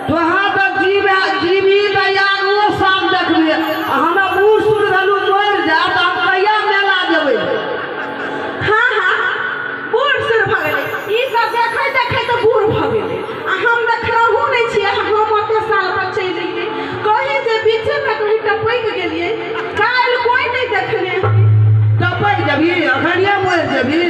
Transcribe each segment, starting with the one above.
तोहाँ तो जीवी तैयार वो शाम देखबे हमरा बूढ़ सूढ़ रहलू मर जा तो हम कहिया मेला जेबै। हाँ हाँ बूढ़ सूढ़ भऽ गेलै ई सब देखै तो बूढ़ भऽ गेलै आ हम देखलहुँ नहीं छियै हम ओते साल पर चलि अइयै कहीं जे बीचे में कहीं टपकि गेलियै काल्हि कोई नहीं देखने टपकि जेबही अखनिए मरि जेबही।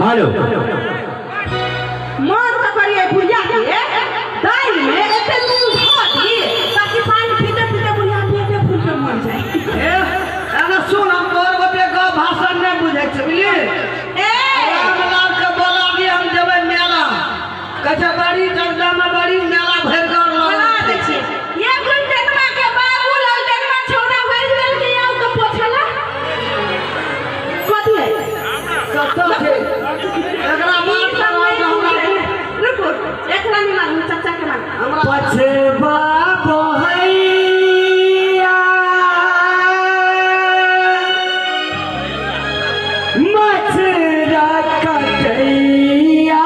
हेलो मन तो करिए भुजिया के दाल में एते नून धऽ दी ताकि पानी पीते पीते भुजिया पेटे फूल के मर जाए। एना सुन हम तोर गोटे का भाषण नहीं बुझै छै बुझली। रामलाल के बोला भी हम जेबै मेला कहे बड़ी जगदा में बड़ी मेला भरि कर बना दै छी ये कोन जनमा के बाबू लाल जनमा छोड़ा भरि गेल के आउ तो पोछला कथि है कतौ छै एकरा बात करा के हमरा रुको एकरा नहीं मालूम चाचा के मालूम हमरा पछबा बहैया मछरा कटैया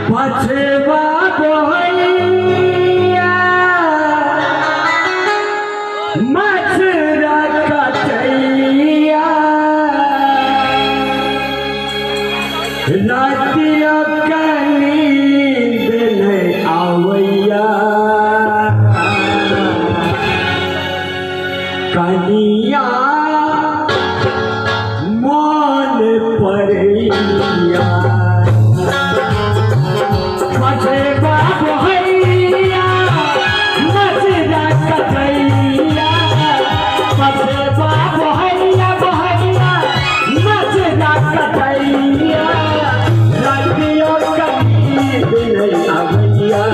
पछबा बहैया मछरा कटैया रातिया के नींद नहीं आवैया कनिया मन परैया पछबा बहैया मछरा कटैया पछबा बहैया बहैया मछरा कटैया रातिया के नींद नहीं आवैया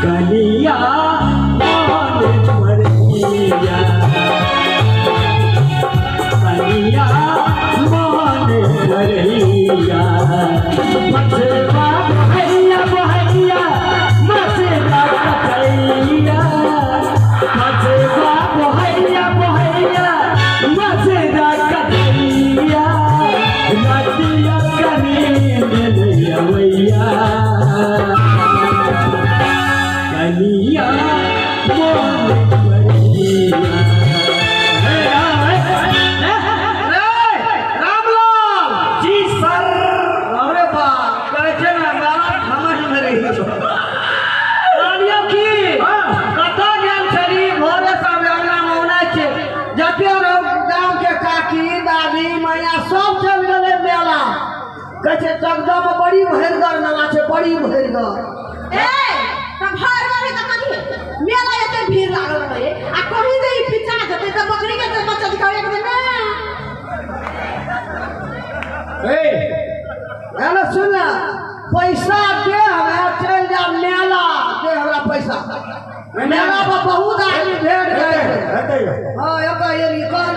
कनिया मन परैया कनिया मन परैया पछबा बहैया बहैया मछरा कटैया पछबा बहैया बहैया मछरा कटैया रातिया के नींद नहीं आवैया कनिया मन परैया। रामलाल जी सर। अरे बाप कहे छै ना मेला समझ में रही छौ कहलियो की कतऽ गेल छली भोरे से अंगना में ओनाइ छै जते गाँव के काकी दादी मैया सब चल गेलै मेला कहे छै जगदा में बड़ी भयंकर मेला छै बड़ी भयंकर। ए त घर वाले त कथि मेला एते भीड़ लागल रहे आ कहीं जे ई पिचा जते त बकरी के बच्चा दिखावे के ना एना सुन ना पैसा दे हमें चल जा मेला दे हमरा पैसा मेला पर बहुत आदमी भेड़ गए। हाँ एक ये कौन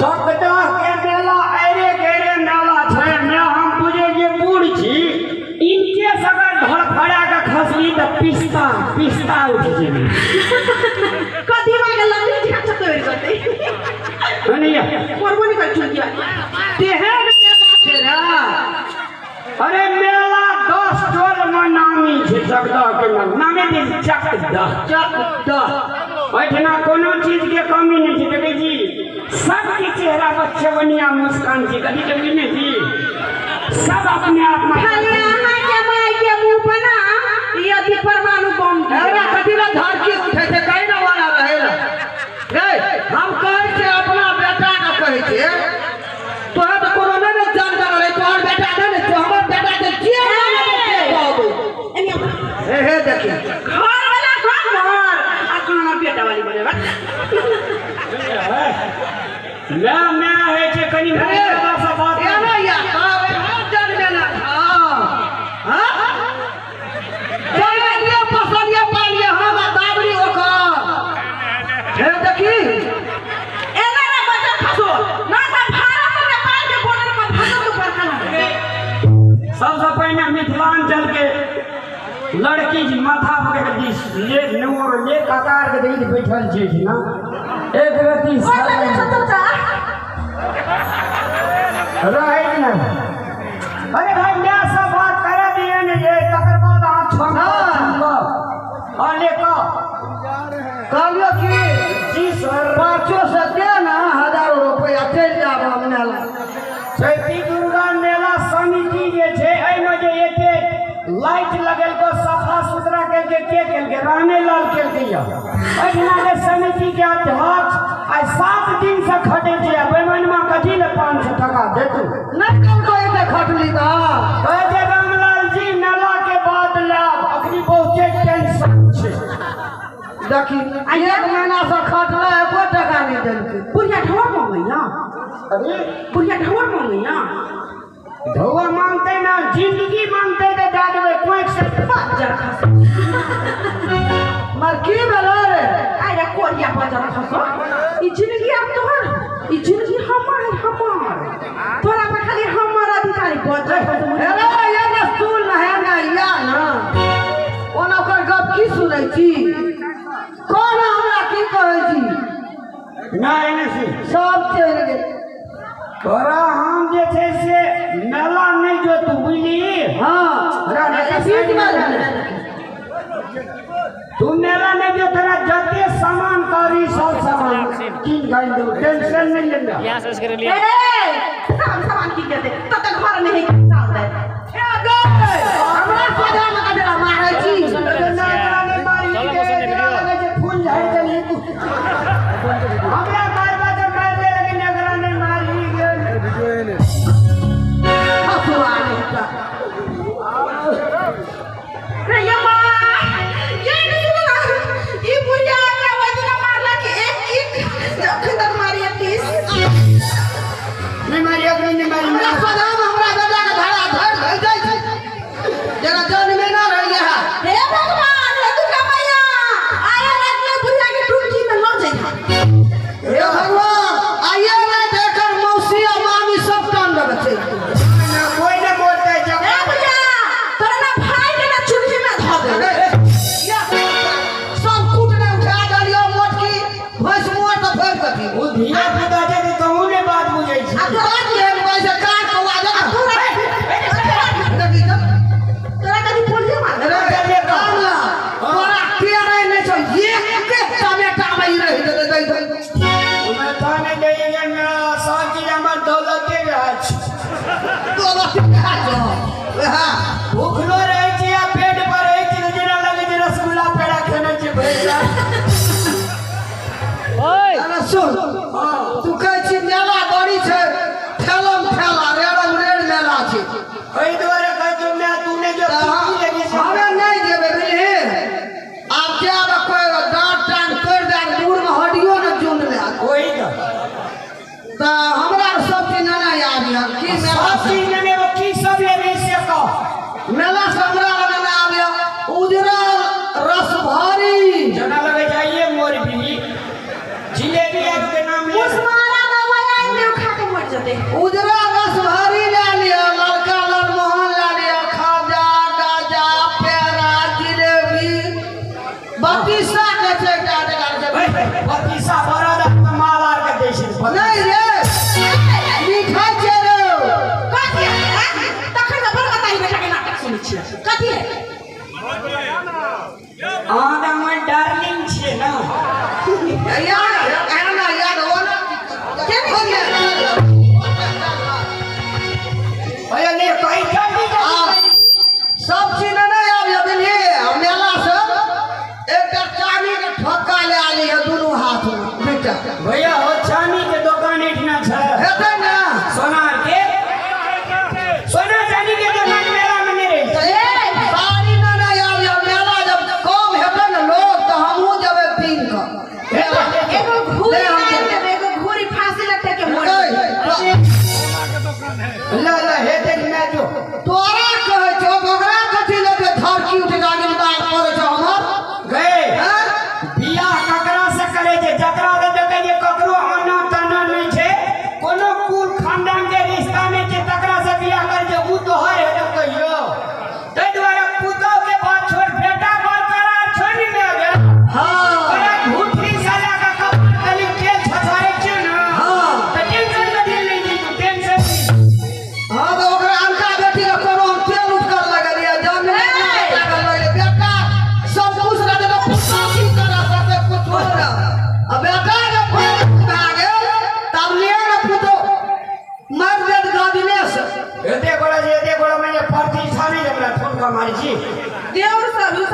सकदा के मेला अरे गेरे मेला छै मैं हम बुझे जे बूढ़ छी इनके सगर धड़फड़ा के खसली त पिस्ता पिस्ता उठ जेबे कथि में के लंबी झट तोड़ जते हनिया परबो नहीं कर छुटिया तेहे मेला छै रे। अरे मेला 10 टोल में नामी छै सकदा के नामे दे चकदा चकदा ओठना कोनो चीज के कमी नहीं छै देखे जी सबके चेहरा पर छवनिया मुस्कान छै कभी कभी नहीं जी सब अपने आप में खाली अहाँ के माई के मुंह पर ना ई अथि परमाणु बम अरे कथी ला धड़की उठे छै कहीं ना वाला रहे रे हम कहै छै अपना बेटा के कहै छै तोरा तो कोनो नहीं जानकार रहे तोहर बेटा नहीं तो हमर बेटा के के बाबू हे देखी घर वाला हमर आ खाना बेटा वाली बोले बा मैं है जे कनी अरे बात एना या कहबै हम जन देना हां हां लड़की जी माथा पकड़ दी ले नोर ले कतार के देख बैठल छै ना एक रति रहे ना। अरे भाई मैं सब बात करे दिए ने ये तकर बाद आप छोड़ और ले का कहलियो कि जी सर 500 से दे ना 1000 रुपया चल जाब हमने ला चैती दुर्गा मेला समिति जे छै एमे जे एते लाइट लगल को सफा सुथरा के के रामे लाल के दिया अहिना के समिति के अध्यक्ष आई 7 दिन से खटे छै बेमनमा कथी ले 500 टका देतू नहीं कम को एते खटली ता कहे जे रामलाल जी मेला के बाद लाभ अखनी बहुते टेंशन छै देखी एक महीना से खटला एको टका नहीं देलकै बुढ़िया ढोर मांगैया अरे बुढ़िया ढोर मांगैया धौआ मांगते ना जिंदगी मांगते तो दे देबै कोई से बाजार खस मर की भेलै रे आइरा कोरिया बाजार खस ई जिंदगी अब तोहर ई जिंदगी हमर है हमर तोरा पे खाली हमर अधिकारी बाजार खस अरे ये ना सुन ना है ना या ना ओना ओकर गप की सुनै छी कोन हमरा की कहै छी ना एने से सब चल गेल तोरा हम जे छै से मेला नहीं जो तू बुझली हां बीच में तू मेला नहीं जो तेरा जते सामान करी सब सामान किन गइल दो टेंशन नहीं लेना यहाँ से कर लिया ए सामान की कहते तब तक घर नहीं चाल दे ए गए हमरा सदा में कजरा मारै छी फूल झाड़ चली हमरा बार बार मार दे लेकिन अगर नहीं मारी गेल हसुआ नहीं का रे यम्मा ये नहीं सुना ये बुढ़िया का वजन मारला के एक खंडर मारी 30 नहीं मारी अब नहीं मारी हमरा सदा में हमरा दादा के धारा धर भई जाइ छै जेना जान में ना रह गया हे भगवान हे दुर्गा मैया आया रात में बुढ़िया के टूटी में लो जाई हे भगवान आइए ना देखकर मौसी और मामी सब कान लगे छै कोई ना बोलते जब ए बुढ़िया तोरा ना भाई के ना चुटकी में धो दे सब कूट ने उठा डालियो मोटकी भैंस मुआ तो फेर कथी वो धिया पुता जे कहूं ने बात बुझै छी आ तोरा ले पैसा काट के वादा देखी तोरा कभी पुलिस मार अरे कामला तोरा के रहे ने छो एक टमेटा में रही दे मैं थाने जाइए ना साथी हमर दौलते राज तो बस खा जो हां भूखलो रहे छी आ पेट पर रहे छी जेना लगे जे रसगुल्ला पेड़ा खेने छी भैया ओए अरे सुन तू कहै छी मेला बड़ी छै ठेलम ठेला रेड़म रेड़ मेला छै ओई द्वारे कह तू मैं तूने जो कुर्सी लगी से हमें नहीं देबे बुझली आप क्या कोई डांट टांग तोड़ दे दूर में हड्डियों न चुन ले कोई का त हमरा सब चीज ना याद है की मेला साथी ने वो की सब ले से कह मेला से हमरा ना आबिया उजरा रस भारी जना लगे जाइए मोर भी जिलेबी के नाम ले उस्माना दवाई ने खा के मर जते उजरा रस भारी ले लिया लड़का लड़मोहन ले लिया खाजा गाजा पेड़ा जिलेबी बत्तीसा के छै बत्तीसा बड़ा माल आर के देश नहीं रे मिठाई छै रे कथी है तखन बड़ बताई बेटा के नाटक सुनै छियै कथी है आदा मैं डार्लिंग छे ना यार कहना यार हो ना के नहीं भैया ले कहीं जल्दी सब चीज नहीं आबिया बुझलिए मेला से एक चांदी के ठोका ले आली है दोनों हाथ में बेटा भैया हो चांदी के दुकान इतना छै हेतै ना सोना के सोना चांदी के दुकान मेला में नहीं रही सारी ना नहीं आबिया मेला जब कम हेतै ना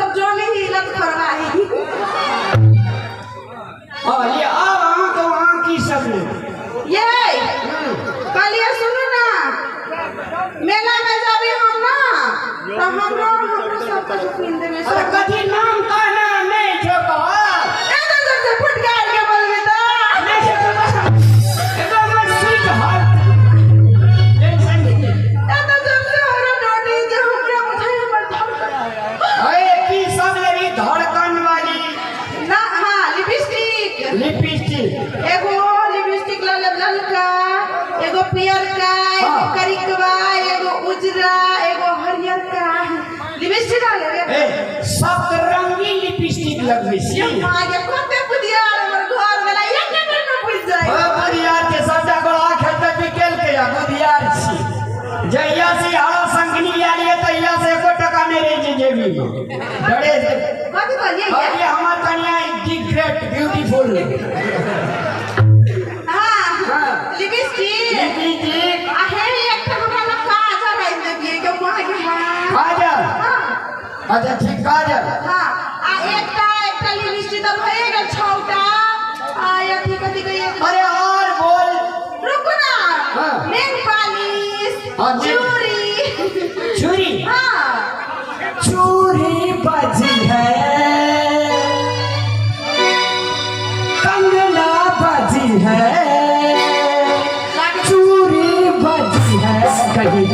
सब जो में हिलत खरवाही ये अब अहाँ तो वहाँ की सब ले ये कलिए सुनो ना मेला में जाबी हम ना तो हमरो सब कुछ किन देबे अरे सब कथी नाम का ना नहीं छो कहा ए तो जब से फुटकार के बोलबे तो नहीं छो कहा एकदम मत स्वीट हार्ट टेंशन नहीं ए तो जब से हमरा डोटी जे हमरा मुझे पर धड़कन अरे की सब लेरी धड़कन वाली ना हां लिपस्टिक लिपस्टिक एगो लिपस्टिक ललका एगो पियर का एगो हाँ। करिकवा एगो उजरा एगो हरियर का लिपस्टिक डाले रे ए सब रंगी लिपस्टिक लगबे छी आगे कोते बुदिया हमर घर वाला एक मिनट में पूछ जाए ओ बुधियार के सबटा गोड़ा खेते बिकेल के या बुधियार छी जहिया से हारा संगनी आलिए तहिया से एको टका नहीं रही जेबी में डरे से कथि कहलिए और ये हमार कन्या इज ग्रेट ब्यूटीफुल हां लिपस्टिक लिपस्टिक आहे एक तो हमरा ना काजल है देबिए के मां के हां काजल अच्छा ठीक काजल हां आ एकटा लिपस्टिक तो भए गेल छौटा आ अथी कथि कहिए अरे और बोल रुको ना हाँ। नेल पालिश हाँ, नेल- चूड़ी छुरी हां चूरी बजी है कंगना बजी है चूरी बजी है कहीं